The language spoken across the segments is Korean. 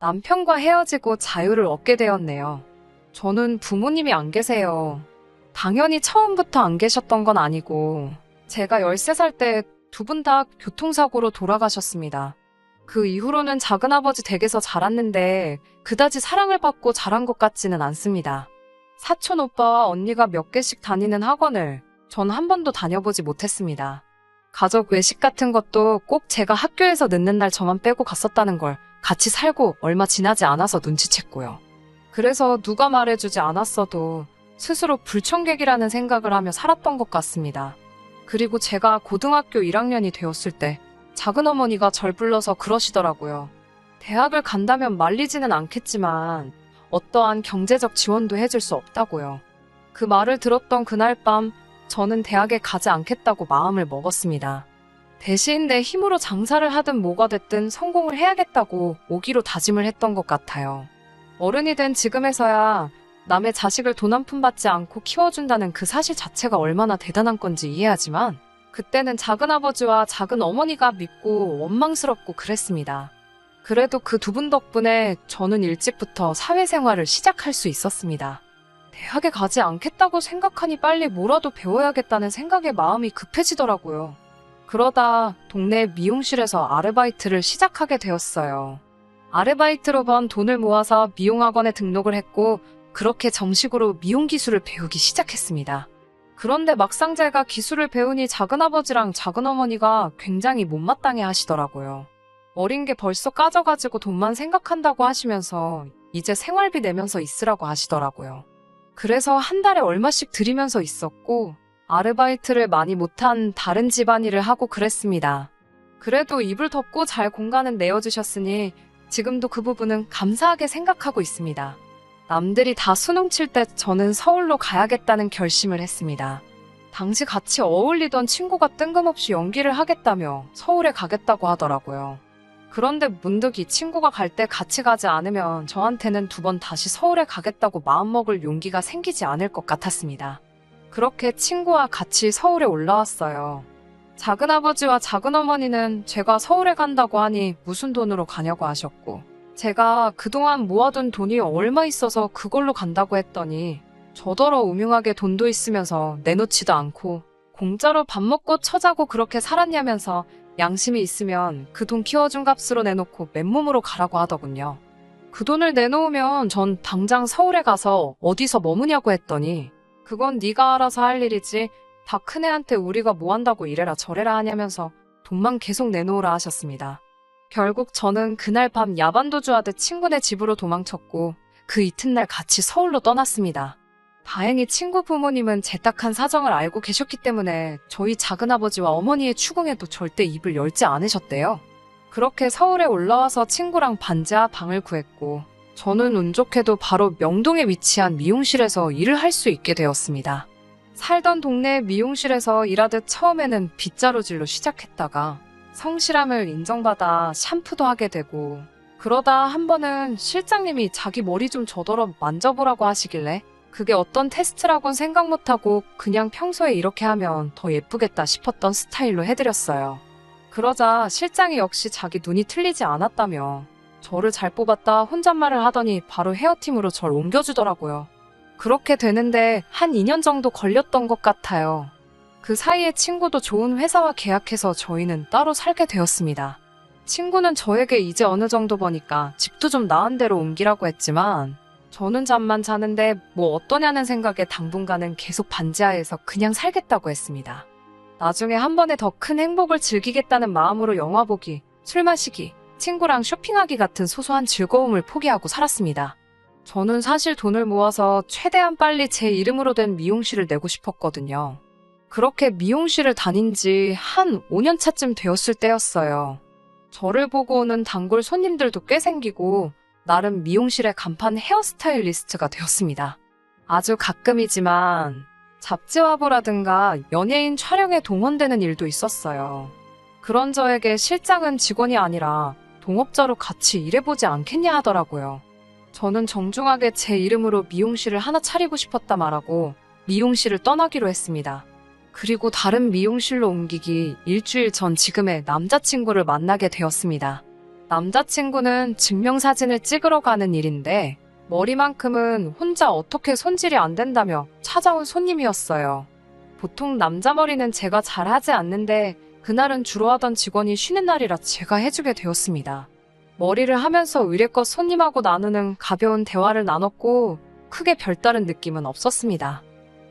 남편과 헤어지고 자유를 얻게 되었네요. 저는 부모님이 안 계세요. 당연히 처음부터 안 계셨던 건 아니고, 제가 13살 때 두 분 다 교통사고로 돌아가셨습니다. 그 이후로는 작은아버지 댁에서 자랐는데, 그다지 사랑을 받고 자란 것 같지는 않습니다. 사촌 오빠와 언니가 몇 개씩 다니는 학원을 전 한 번도 다녀보지 못했습니다. 가족 외식 같은 것도 꼭 제가 학교에서 늦는 날 저만 빼고 갔었다는 걸 같이 살고 얼마 지나지 않아서 눈치챘고요. 그래서 누가 말해주지 않았어도 스스로 불청객이라는 생각을 하며 살았던 것 같습니다. 그리고 제가 고등학교 1학년이 되었을 때 작은어머니가 절 불러서 그러시더라고요. 대학을 간다면 말리지는 않겠지만 어떠한 경제적 지원도 해줄 수 없다고요. 그 말을 들었던 그날 밤 저는 대학에 가지 않겠다고 마음을 먹었습니다. 대신 내 힘으로 장사를 하든 뭐가 됐든 성공을 해야겠다고 오기로 다짐을 했던 것 같아요. 어른이 된 지금에서야 남의 자식을 돈 한 푼 받지 않고 키워준다는 그 사실 자체가 얼마나 대단한 건지 이해하지만 그때는 작은아버지와 작은어머니가 믿고 원망스럽고 그랬습니다. 그래도 그 두 분 덕분에 저는 일찍부터 사회생활을 시작할 수 있었습니다. 대학에 가지 않겠다고 생각하니 빨리 뭐라도 배워야겠다는 생각에 마음이 급해지더라고요. 그러다 동네 미용실에서 아르바이트를 시작하게 되었어요. 아르바이트로 번 돈을 모아서 미용학원에 등록을 했고 그렇게 정식으로 미용 기술을 배우기 시작했습니다. 그런데 막상 제가 기술을 배우니 작은아버지랑 작은어머니가 굉장히 못마땅해 하시더라고요. 어린 게 벌써 까져가지고 돈만 생각한다고 하시면서 이제 생활비 내면서 있으라고 하시더라고요. 그래서 한 달에 얼마씩 드리면서 있었고 아르바이트를 많이 못한 다른 집안일을 하고 그랬습니다. 그래도 이불 덮고 잘 공간은 내어주셨으니 지금도 그 부분은 감사하게 생각하고 있습니다. 남들이 다 수능 칠 때 저는 서울로 가야겠다는 결심을 했습니다. 당시 같이 어울리던 친구가 뜬금없이 연기를 하겠다며 서울에 가겠다고 하더라고요. 그런데 문득 이 친구가 갈 때 같이 가지 않으면 저한테는 두 번 다시 서울에 가겠다고 마음먹을 용기가 생기지 않을 것 같았습니다. 그렇게 친구와 같이 서울에 올라왔어요. 작은아버지와 작은어머니는 제가 서울에 간다고 하니 무슨 돈으로 가냐고 하셨고 제가 그동안 모아둔 돈이 얼마 있어서 그걸로 간다고 했더니 저더러 우명하게 돈도 있으면서 내놓지도 않고 공짜로 밥 먹고 처자고 그렇게 살았냐면서 양심이 있으면 그 돈 키워준 값으로 내놓고 맨몸으로 가라고 하더군요. 그 돈을 내놓으면 전 당장 서울에 가서 어디서 머무냐고 했더니 그건 네가 알아서 할 일이지 다 큰애한테 우리가 뭐 한다고 이래라 저래라 하냐면서 돈만 계속 내놓으라 하셨습니다. 결국 저는 그날 밤 야반도주하듯 친구네 집으로 도망쳤고 그 이튿날 같이 서울로 떠났습니다. 다행히 친구 부모님은 제 딱한 사정을 알고 계셨기 때문에 저희 작은아버지와 어머니의 추궁에도 절대 입을 열지 않으셨대요. 그렇게 서울에 올라와서 친구랑 반지하 방을 구했고 저는 운 좋게도 바로 명동에 위치한 미용실에서 일을 할 수 있게 되었습니다. 살던 동네 미용실에서 일하듯 처음에는 빗자루질로 시작했다가 성실함을 인정받아 샴푸도 하게 되고 그러다 한 번은 실장님이 자기 머리 좀 저더러 만져보라고 하시길래 그게 어떤 테스트라곤 생각 못하고 그냥 평소에 이렇게 하면 더 예쁘겠다 싶었던 스타일로 해드렸어요. 그러자 실장이 역시 자기 눈이 틀리지 않았다며 저를 잘 뽑았다 혼잣말을 하더니 바로 헤어팀으로 절 옮겨주더라고요. 그렇게 되는데 한 2년 정도 걸렸던 것 같아요. 그 사이에 친구도 좋은 회사와 계약해서 저희는 따로 살게 되었습니다. 친구는 저에게 이제 어느 정도 버니까 집도 좀 나은 데로 옮기라고 했지만 저는 잠만 자는데 뭐 어떠냐는 생각에 당분간은 계속 반지하에서 그냥 살겠다고 했습니다. 나중에 한 번에 더 큰 행복을 즐기겠다는 마음으로 영화 보기, 술 마시기, 친구랑 쇼핑하기 같은 소소한 즐거움을 포기하고 살았습니다. 저는 사실 돈을 모아서 최대한 빨리 제 이름으로 된 미용실을 내고 싶었거든요. 그렇게 미용실을 다닌 지 한 5년 차쯤 되었을 때였어요. 저를 보고 오는 단골 손님들도 꽤 생기고 나름 미용실의 간판 헤어스타일리스트가 되었습니다. 아주 가끔이지만 잡지 화보라든가 연예인 촬영에 동원되는 일도 있었어요. 그런 저에게 실장은 직원이 아니라 동업자로 같이 일해보지 않겠냐 하더라고요. 저는 정중하게 제 이름으로 미용실을 하나 차리고 싶었다 말하고 미용실을 떠나기로 했습니다. 그리고 다른 미용실로 옮기기 일주일 전 지금의 남자친구를 만나게 되었습니다. 남자친구는 증명사진을 찍으러 가는 일인데 머리만큼은 혼자 어떻게 손질이 안 된다며 찾아온 손님이었어요. 보통 남자 머리는 제가 잘 하지 않는데 그날은 주로 하던 직원이 쉬는 날이라 제가 해주게 되었습니다. 머리를 하면서 의례껏 손님하고 나누는 가벼운 대화를 나눴고 크게 별다른 느낌은 없었습니다.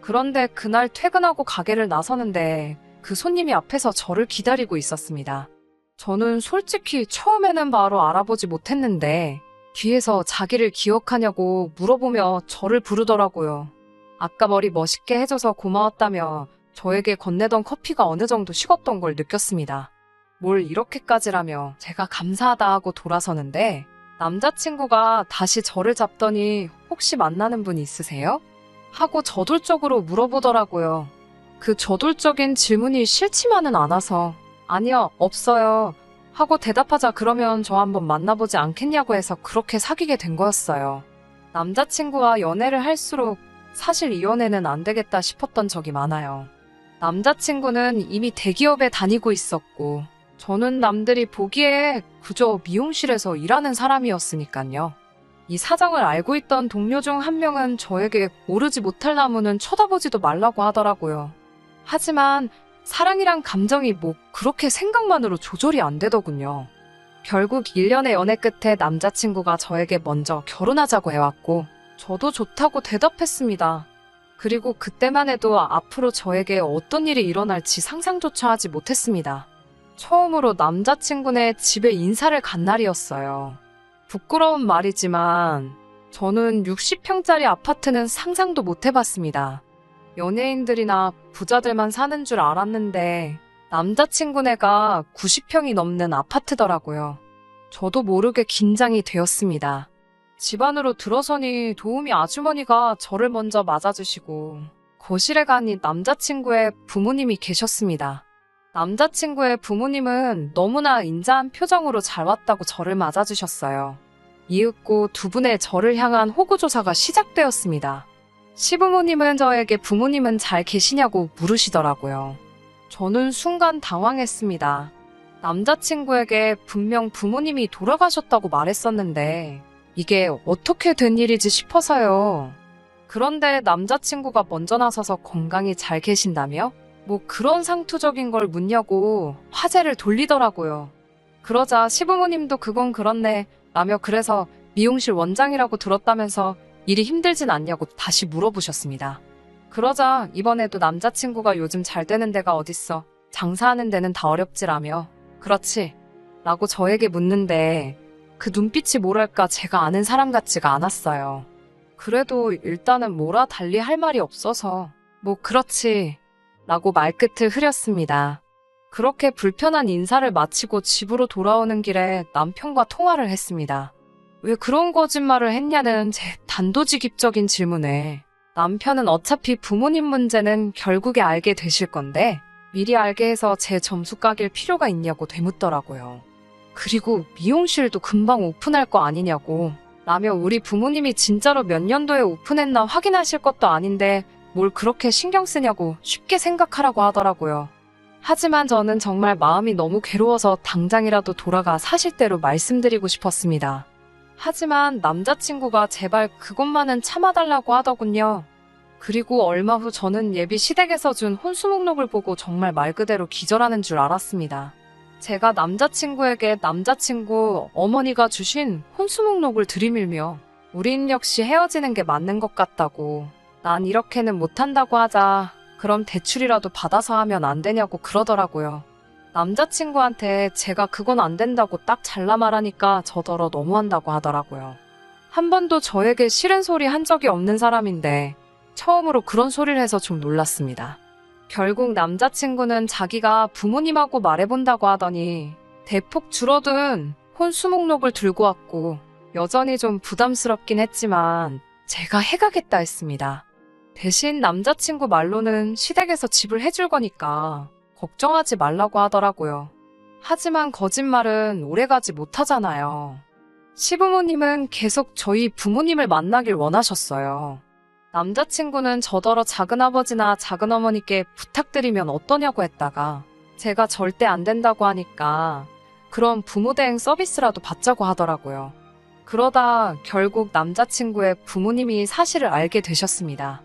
그런데 그날 퇴근하고 가게를 나서는데 그 손님이 앞에서 저를 기다리고 있었습니다. 저는 솔직히 처음에는 바로 알아보지 못했는데 뒤에서 자기를 기억하냐고 물어보며 저를 부르더라고요. 아까 머리 멋있게 해줘서 고마웠다며 저에게 건네던 커피가 어느 정도 식었던 걸 느꼈습니다. 뭘 이렇게까지라며 제가 감사하다 하고 돌아서는데 남자친구가 다시 저를 잡더니 혹시 만나는 분 있으세요? 하고 저돌적으로 물어보더라고요. 그 저돌적인 질문이 싫지만은 않아서 아니요, 없어요. 하고 대답하자 그러면 저 한번 만나보지 않겠냐고 해서 그렇게 사귀게 된 거였어요. 남자친구와 연애를 할수록 사실 이 연애는 안 되겠다 싶었던 적이 많아요. 남자친구는 이미 대기업에 다니고 있었고 저는 남들이 보기에 그저 미용실에서 일하는 사람이었으니까요. 이 사정을 알고 있던 동료 중 한 명은 저에게 오르지 못할 나무는 쳐다보지도 말라고 하더라고요. 하지만 사랑이란 감정이 뭐 그렇게 생각만으로 조절이 안 되더군요. 결국 1년의 연애 끝에 남자친구가 저에게 먼저 결혼하자고 해왔고 저도 좋다고 대답했습니다. 그리고 그때만 해도 앞으로 저에게 어떤 일이 일어날지 상상조차 하지 못했습니다. 처음으로 남자친구네 집에 인사를 간 날이었어요. 부끄러운 말이지만 저는 60평짜리 아파트는 상상도 못 해봤습니다. 연예인들이나 부자들만 사는 줄 알았는데 남자친구네가 90평이 넘는 아파트더라고요. 저도 모르게 긴장이 되었습니다. 집 안으로 들어서니 도우미 아주머니가 저를 먼저 맞아주시고 거실에 가니 남자친구의 부모님이 계셨습니다. 남자친구의 부모님은 너무나 인자한 표정으로 잘 왔다고 저를 맞아주셨어요. 이윽고 두 분의 저를 향한 호구조사가 시작되었습니다. 시부모님은 저에게 부모님은 잘 계시냐고 물으시더라고요. 저는 순간 당황했습니다. 남자친구에게 분명 부모님이 돌아가셨다고 말했었는데 이게 어떻게 된 일이지 싶어서요. 그런데 남자친구가 먼저 나서서 건강히 잘 계신다며? 뭐 그런 상투적인 걸 묻냐고 화제를 돌리더라고요. 그러자 시부모님도 그건 그렇네 라며 그래서 미용실 원장이라고 들었다면서 일이 힘들진 않냐고 다시 물어보셨습니다. 그러자 이번에도 남자친구가 요즘 잘 되는 데가 어딨어. 장사하는 데는 다 어렵지라며. 그렇지? 라고 저에게 묻는데 그 눈빛이 뭐랄까 제가 아는 사람 같지가 않았어요. 그래도 일단은 뭐라 달리 할 말이 없어서 뭐 그렇지 라고 말끝을 흐렸습니다. 그렇게 불편한 인사를 마치고 집으로 돌아오는 길에 남편과 통화를 했습니다. 왜 그런 거짓말을 했냐는 제 단도직입적인 질문에 남편은 어차피 부모님 문제는 결국에 알게 되실 건데 미리 알게 해서 제 점수 까길 필요가 있냐고 되묻더라고요. 그리고 미용실도 금방 오픈할 거 아니냐고 라며 우리 부모님이 진짜로 몇 년도에 오픈했나 확인하실 것도 아닌데 뭘 그렇게 신경 쓰냐고 쉽게 생각하라고 하더라고요. 하지만 저는 정말 마음이 너무 괴로워서 당장이라도 돌아가 사실대로 말씀드리고 싶었습니다. 하지만 남자친구가 제발 그것만은 참아달라고 하더군요. 그리고 얼마 후 저는 예비 시댁에서 준 혼수 목록을 보고 정말 말 그대로 기절하는 줄 알았습니다. 제가 남자친구에게 남자친구 어머니가 주신 혼수 목록을 들이밀며 우린 역시 헤어지는 게 맞는 것 같다고 난 이렇게는 못한다고 하자 그럼 대출이라도 받아서 하면 안 되냐고 그러더라고요. 남자친구한테 제가 그건 안 된다고 딱 잘라 말하니까 저더러 너무한다고 하더라고요. 한 번도 저에게 싫은 소리 한 적이 없는 사람인데 처음으로 그런 소리를 해서 좀 놀랐습니다. 결국 남자친구는 자기가 부모님하고 말해본다고 하더니 대폭 줄어든 혼수 목록을 들고 왔고 여전히 좀 부담스럽긴 했지만 제가 해가겠다 했습니다. 대신 남자친구 말로는 시댁에서 집을 해줄 거니까 걱정하지 말라고 하더라고요. 하지만 거짓말은 오래가지 못하잖아요. 시부모님은 계속 저희 부모님을 만나길 원하셨어요. 남자친구는 저더러 작은아버지나 작은어머니께 부탁드리면 어떠냐고 했다가 제가 절대 안 된다고 하니까 그런 부모 대행 서비스라도 받자고 하더라고요. 그러다 결국 남자친구의 부모님이 사실을 알게 되셨습니다.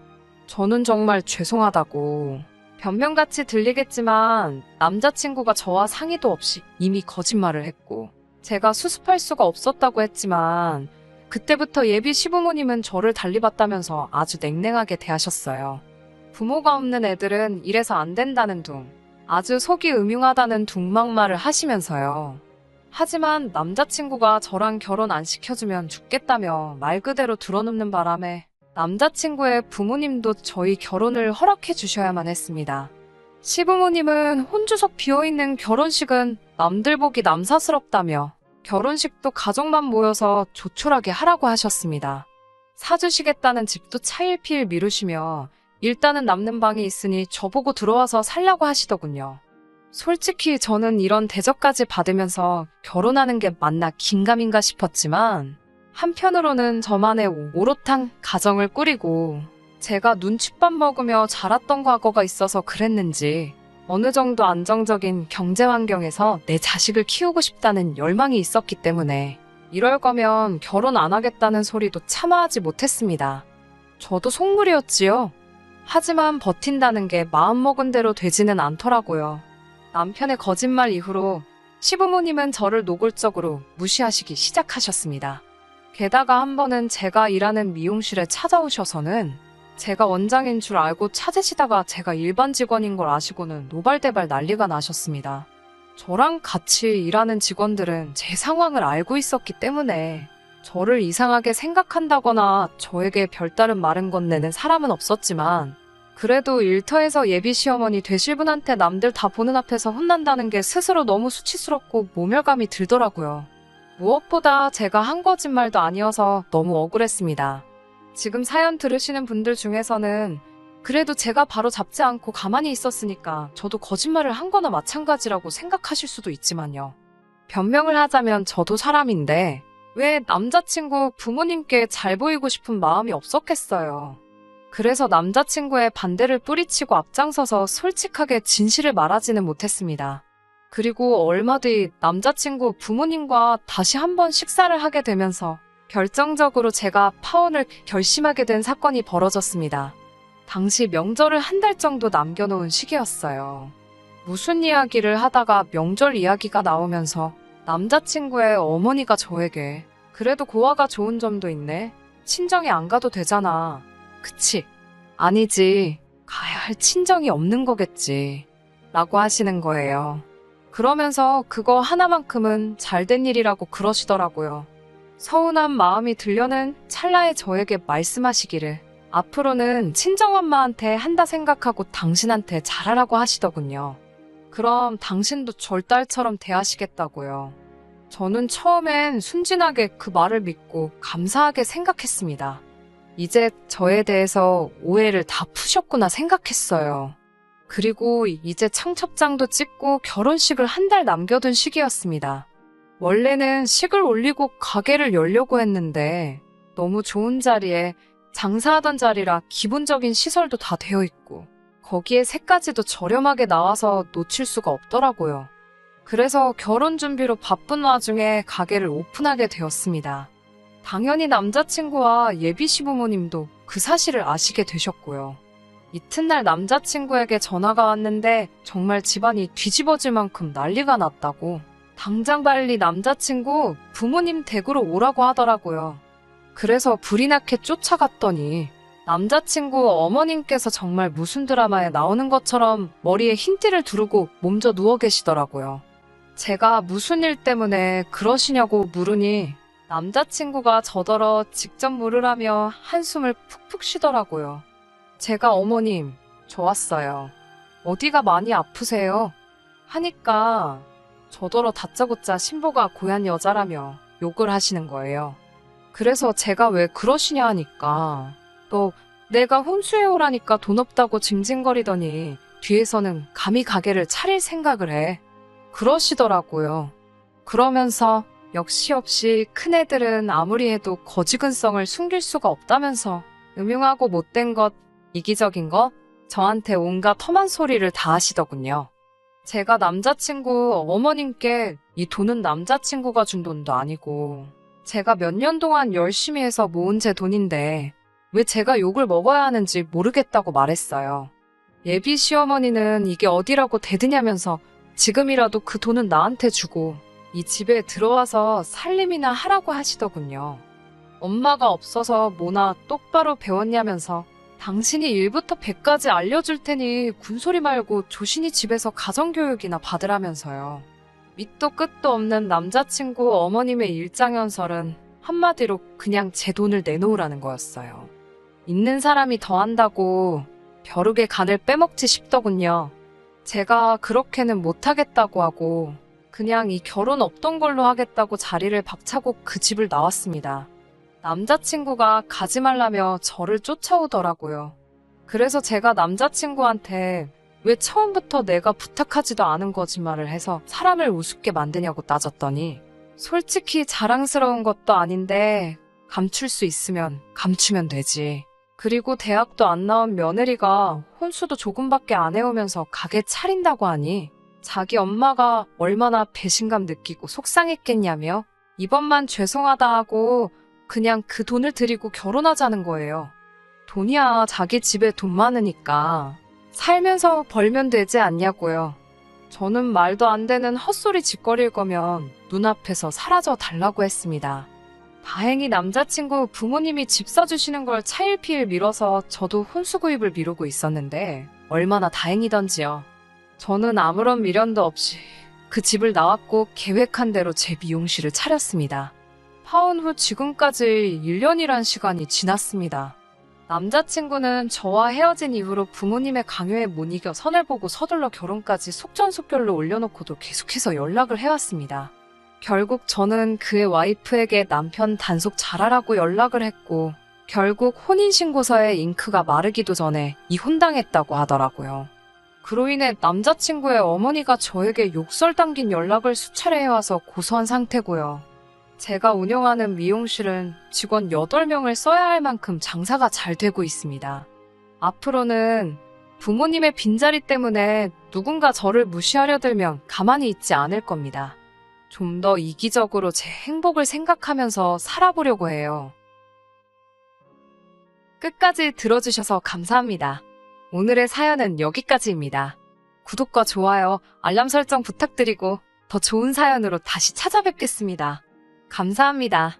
저는 정말 죄송하다고. 변명같이 들리겠지만 남자친구가 저와 상의도 없이 이미 거짓말을 했고, 제가 수습할 수가 없었다고 했지만 그때부터 예비 시부모님은 저를 달리봤다면서 아주 냉랭하게 대하셨어요. 부모가 없는 애들은 이래서 안 된다는 둥, 아주 속이 음흉하다는 둥막말을 하시면서요. 하지만 남자친구가 저랑 결혼 안 시켜주면 죽겠다며 말 그대로 들어눕는 바람에 남자친구의 부모님도 저희 결혼을 허락해 주셔야만 했습니다. 시부모님은 혼주석 비어있는 결혼식은 남들 보기 남사스럽다며 결혼식도 가족만 모여서 조촐하게 하라고 하셨습니다. 사주시겠다는 집도 차일피일 미루시며 일단은 남는 방이 있으니 저보고 들어와서 살라고 하시더군요. 솔직히 저는 이런 대접까지 받으면서 결혼하는 게 맞나 긴가민가 싶었지만 한편으로는 저만의 오롯한 가정을 꾸리고 제가 눈칫밥 먹으며 자랐던 과거가 있어서 그랬는지 어느 정도 안정적인 경제 환경에서 내 자식을 키우고 싶다는 열망이 있었기 때문에 이럴 거면 결혼 안 하겠다는 소리도 참아 하지 못했습니다. 저도 속물이었지요. 하지만 버틴다는 게 마음먹은 대로 되지는 않더라고요. 남편의 거짓말 이후로 시부모님은 저를 노골적으로 무시하시기 시작하셨습니다. 게다가 한 번은 제가 일하는 미용실에 찾아오셔서는 제가 원장인 줄 알고 찾으시다가 제가 일반 직원인 걸 아시고는 노발대발 난리가 나셨습니다. 저랑 같이 일하는 직원들은 제 상황을 알고 있었기 때문에 저를 이상하게 생각한다거나 저에게 별다른 말은 건네는 사람은 없었지만 그래도 일터에서 예비 시어머니 되실 분한테 남들 다 보는 앞에서 혼난다는 게 스스로 너무 수치스럽고 모멸감이 들더라고요. 무엇보다 제가 한 거짓말도 아니어서 너무 억울했습니다. 지금 사연 들으시는 분들 중에서는 그래도 제가 바로 잡지 않고 가만히 있었으니까 저도 거짓말을 한 거나 마찬가지라고 생각하실 수도 있지만요. 변명을 하자면 저도 사람인데 왜 남자친구 부모님께 잘 보이고 싶은 마음이 없었겠어요. 그래서 남자친구의 반대를 뿌리치고 앞장서서 솔직하게 진실을 말하지는 못했습니다. 그리고 얼마 뒤 남자친구 부모님과 다시 한번 식사를 하게 되면서 결정적으로 제가 파혼을 결심하게 된 사건이 벌어졌습니다. 당시 명절을 한 달 정도 남겨놓은 시기였어요. 무슨 이야기를 하다가 명절 이야기가 나오면서 남자친구의 어머니가 저에게 그래도 고아가 좋은 점도 있네. 친정에 안 가도 되잖아. 그치? 아니지. 가야 할 친정이 없는 거겠지. 라고 하시는 거예요. 그러면서 그거 하나만큼은 잘된 일이라고 그러시더라고요. 서운한 마음이 들려는 찰나에 저에게 말씀하시기를 앞으로는 친정엄마한테 한다 생각하고 당신한테 잘하라고 하시더군요. 그럼 당신도 절 딸처럼 대하시겠다고요. 저는 처음엔 순진하게 그 말을 믿고 감사하게 생각했습니다. 이제 저에 대해서 오해를 다 푸셨구나 생각했어요. 그리고 이제 청첩장도 찍고 결혼식을 한 달 남겨둔 시기였습니다. 원래는 식을 올리고 가게를 열려고 했는데 너무 좋은 자리에 장사하던 자리라 기본적인 시설도 다 되어 있고 거기에 새까지도 저렴하게 나와서 놓칠 수가 없더라고요. 그래서 결혼 준비로 바쁜 와중에 가게를 오픈하게 되었습니다. 당연히 남자친구와 예비 시부모님도 그 사실을 아시게 되셨고요. 이튿날 남자친구에게 전화가 왔는데 정말 집안이 뒤집어질 만큼 난리가 났다고 당장 빨리 남자친구 부모님 댁으로 오라고 하더라고요. 그래서 불이 나게 쫓아갔더니 남자친구 어머님께서 정말 무슨 드라마에 나오는 것처럼 머리에 흰띠를 두르고 몸져 누워 계시더라고요. 제가 무슨 일 때문에 그러시냐고 물으니 남자친구가 저더러 직접 물으라며 한숨을 푹푹 쉬더라고요. 제가 어머님, 좋았어요. 어디가 많이 아프세요? 하니까 저더러 다짜고짜 신부가 고얀 여자라며 욕을 하시는 거예요. 그래서 제가 왜 그러시냐 하니까 또 내가 혼수해 오라니까 돈 없다고 징징거리더니 뒤에서는 감히 가게를 차릴 생각을 해. 그러시더라고요. 그러면서 역시 큰애들은 아무리 해도 거지근성을 숨길 수가 없다면서 음흉하고 못된 것, 이기적인 것, 저한테 온갖 험한 소리를 다 하시더군요. 제가 남자친구 어머님께 이 돈은 남자친구가 준 돈도 아니고 제가 몇 년 동안 열심히 해서 모은 제 돈인데 왜 제가 욕을 먹어야 하는지 모르겠다고 말했어요. 예비 시어머니는 이게 어디라고 대드냐면서 지금이라도 그 돈은 나한테 주고 이 집에 들어와서 살림이나 하라고 하시더군요. 엄마가 없어서 뭐나 똑바로 배웠냐면서 당신이 1부터 100까지 알려줄 테니 군소리 말고 조신히 집에서 가정교육이나 받으라면서요. 밑도 끝도 없는 남자친구 어머님의 일장연설은 한마디로 그냥 제 돈을 내놓으라는 거였어요. 있는 사람이 더한다고 벼룩의 간을 빼먹지 싶더군요. 제가 그렇게는 못하겠다고 하고 그냥 이 결혼 없던 걸로 하겠다고 자리를 박차고 그 집을 나왔습니다. 남자친구가 가지 말라며 저를 쫓아오더라고요. 그래서 제가 남자친구한테 왜 처음부터 내가 부탁하지도 않은 거짓말을 해서 사람을 우습게 만드냐고 따졌더니 솔직히 자랑스러운 것도 아닌데 감출 수 있으면 감추면 되지. 그리고 대학도 안 나온 며느리가 혼수도 조금밖에 안 해오면서 가게 차린다고 하니 자기 엄마가 얼마나 배신감 느끼고 속상했겠냐며 이번만 죄송하다 하고 그냥 그 돈을 드리고 결혼하자는 거예요. 돈이야 자기 집에 돈 많으니까 살면서 벌면 되지 않냐고요. 저는 말도 안 되는 헛소리 짓거릴 거면 눈앞에서 사라져 달라고 했습니다. 다행히 남자친구 부모님이 집 사주시는 걸 차일피일 미뤄서 저도 혼수 구입을 미루고 있었는데 얼마나 다행이던지요. 저는 아무런 미련도 없이 그 집을 나왔고 계획한 대로 제 미용실을 차렸습니다. 파혼 후 지금까지 1년이란 시간이 지났습니다. 남자친구는 저와 헤어진 이후로 부모님의 강요에 못 이겨 선을 보고 서둘러 결혼까지 속전속결로 올려놓고도 계속해서 연락을 해왔습니다. 결국 저는 그의 와이프에게 남편 단속 잘하라고 연락을 했고 결국 혼인신고서에 잉크가 마르기도 전에 이혼당했다고 하더라고요. 그로 인해 남자친구의 어머니가 저에게 욕설 담긴 연락을 수차례 해와서 고소한 상태고요. 제가 운영하는 미용실은 직원 8명을 써야 할 만큼 장사가 잘 되고 있습니다. 앞으로는 부모님의 빈자리 때문에 누군가 저를 무시하려 들면 가만히 있지 않을 겁니다. 좀 더 이기적으로 제 행복을 생각하면서 살아보려고 해요. 끝까지 들어주셔서 감사합니다. 오늘의 사연은 여기까지입니다. 구독과 좋아요, 알람 설정 부탁드리고 더 좋은 사연으로 다시 찾아뵙겠습니다. 감사합니다.